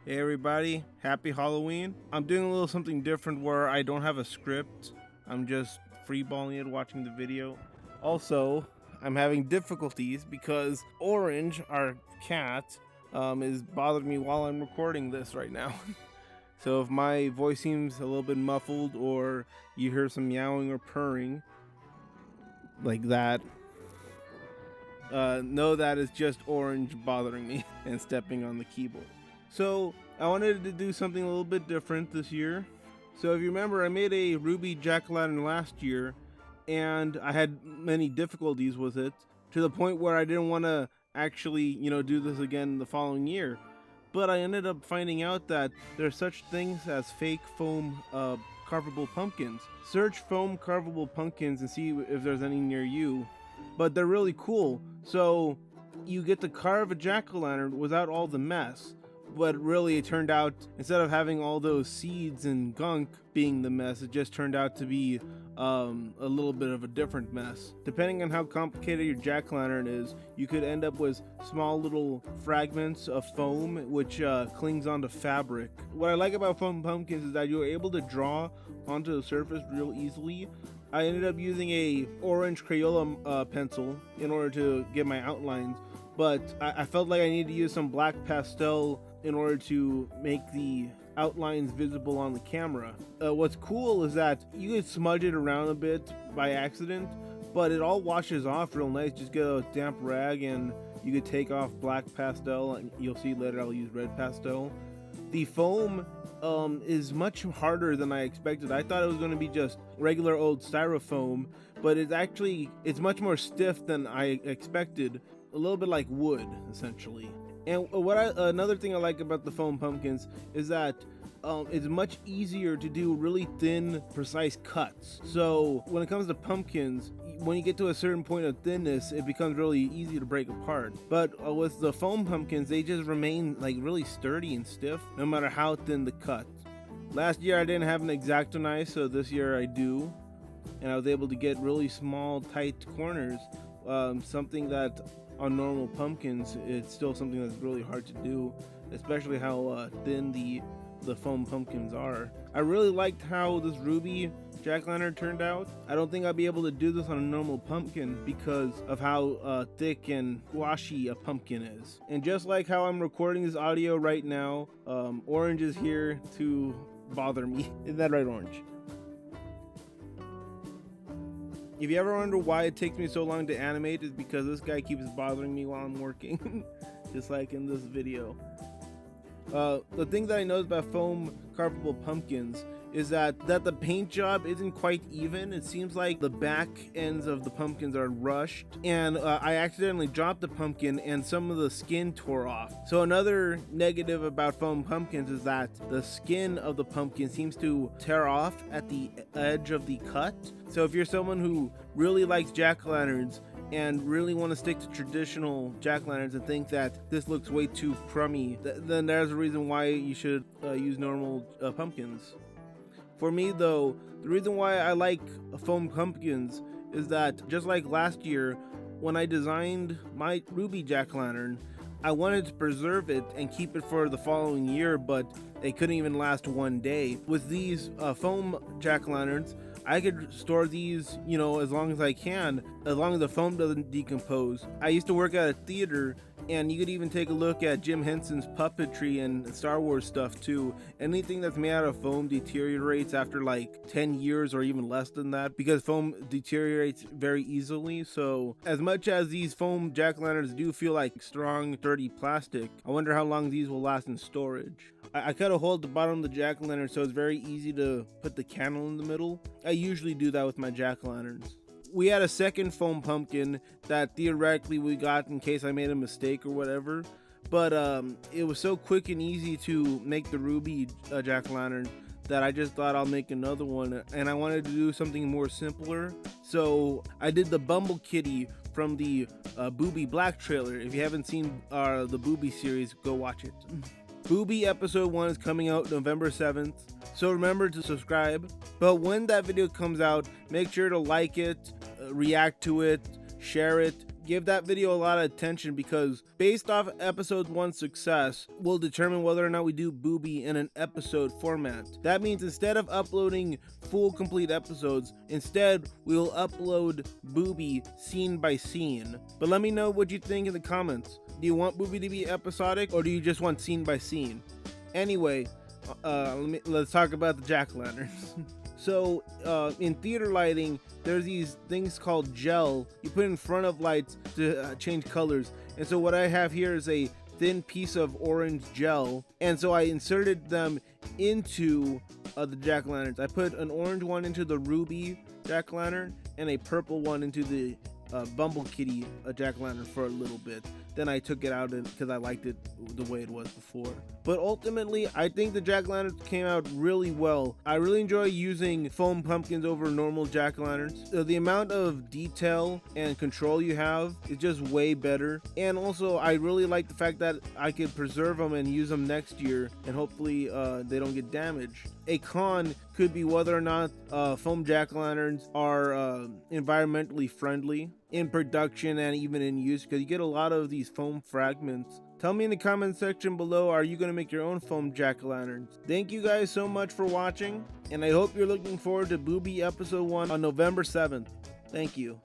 Hey everybody, happy Halloween. I'm doing a little something different where I don't have a script. I'm just freeballing it, watching the video. Also, I'm having difficulties because Orange, our cat, is bothering me while I'm recording this right now. So if my voice seems a little bit muffled or you hear some meowing or purring like that, know that it's just Orange bothering me and stepping on the keyboard. So I wanted to do something a little bit different this year. So if you remember, I made a RWBY jack-o'-lantern last year, and I had many difficulties with it to the point where I didn't want to actually, do this again the following year. But I ended up finding out that there are such things as fake foam carvable pumpkins. Search foam carvable pumpkins and see if there's any near you. But they're really cool. So you get to carve a jack-o'-lantern without all the mess. But really, it turned out, instead of having all those seeds and gunk being the mess, it just turned out to be a little bit of a different mess. Depending on how complicated your jack-o'-lantern is, you could end up with small little fragments of foam which clings onto fabric. What I like about foam pumpkins is that you're able to draw onto the surface real easily. I ended up using a orange Crayola pencil in order to get my outlines, but I felt like I needed to use some black pastel in order to make the outlines visible on the camera. What's cool is that you can smudge it around a bit by accident, but it all washes off real nice. Just get a damp rag and you could take off black pastel, and you'll see later I'll use red pastel. The foam is much harder than I expected. I thought it was going to be just regular old styrofoam, but it's much more stiff than I expected. A little bit like wood, essentially. And another thing I like about the foam pumpkins is that it's much easier to do really thin, precise cuts. So when it comes to pumpkins, when you get to a certain point of thinness, it becomes really easy to break apart. But with the foam pumpkins, they just remain like really sturdy and stiff, no matter how thin the cut. Last year I didn't have an X-Acto knife, so this year I do, and I was able to get really small, tight corners. Something that on normal pumpkins, it's still something that's really hard to do, especially how thin the foam pumpkins are. I really liked how this RWBY jack-o'-lantern turned out. I don't think I'll be able to do this on a normal pumpkin because of how thick and squashy a pumpkin is. And just like how I'm recording this audio right now, Orange is here to bother me. Is that right, Orange? If you ever wonder why it takes me so long to animate, it's because this guy keeps bothering me while I'm working, just like in this video. The thing that I noticed about foam carvable pumpkins is that the paint job isn't quite even. It seems like the back ends of the pumpkins are rushed, and I accidentally dropped the pumpkin and some of the skin tore off. So another negative about foam pumpkins is that the skin of the pumpkin seems to tear off at the edge of the cut. So if you're someone who really likes jack-o'-lanterns and really want to stick to traditional jack-o'-lanterns and think that this looks way too crummy, then there's a reason why you should use normal pumpkins. For me though, the reason why I like foam pumpkins is that just like last year when I designed my RWBY jack-o'-lantern, I wanted to preserve it and keep it for the following year, but it couldn't even last one day. With these foam jack-o'-lanterns, I could store these, as long as I can, as long as the foam doesn't decompose. I used to work at a theater, and you could even take a look at Jim Henson's puppetry and Star Wars stuff too. Anything that's made out of foam deteriorates after like 10 years or even less than that, because foam deteriorates very easily. So as much as these foam jack-o'-lanterns do feel like strong, sturdy plastic, I wonder how long these will last in storage. I cut a hole at the bottom of the jack-o'-lantern so it's very easy to put the candle in the middle. I usually do that with my jack-o'-lanterns. We had a second foam pumpkin that theoretically we got in case I made a mistake or whatever, but it was so quick and easy to make the RWBY jack-o'-lantern that I just thought I'll make another one, and I wanted to do something more simpler. So I did the Bumble Kitty from the Boobie Black trailer. If you haven't seen the Boobie series, go watch it. Boobie episode 1 is coming out November 7th, so remember to subscribe. But when that video comes out, make sure to like it, react to it, share it, give that video a lot of attention, because based off episode 1's success will determine whether or not we do Boobie in an episode format. That means instead of uploading full complete episodes, instead we will upload Boobie scene by scene. But let me know what you think in the comments. Do you want Boobie to be episodic, or do you just want scene by scene? Anyway, let's talk about the jack-o'-lanterns. So in theater lighting, there's these things called gel you put in front of lights to change colors. And so what I have here is a thin piece of orange gel, and so I inserted them into the jack-o'-lanterns. I put an orange one into the RWBY jack-o'-lantern and a purple one into the Bumble Kitty jack-o'-lantern for a little bit. Then I took it out because I liked it the way it was before. But ultimately, I think the jack-o'-lanterns came out really well. I really enjoy using foam pumpkins over normal jack-o'-lanterns. The amount of detail and control you have is just way better. And also, I really like the fact that I could preserve them and use them next year, and hopefully they don't get damaged. A con could be whether or not foam jack-o'-lanterns are environmentally friendly in production and even in use, because you get a lot of these foam fragments. Tell me in the comment section below, are you going to make your own foam jack-o'-lanterns? Thank you guys so much for watching, and I hope you're looking forward to Boobie episode 1 on November 7th. Thank you.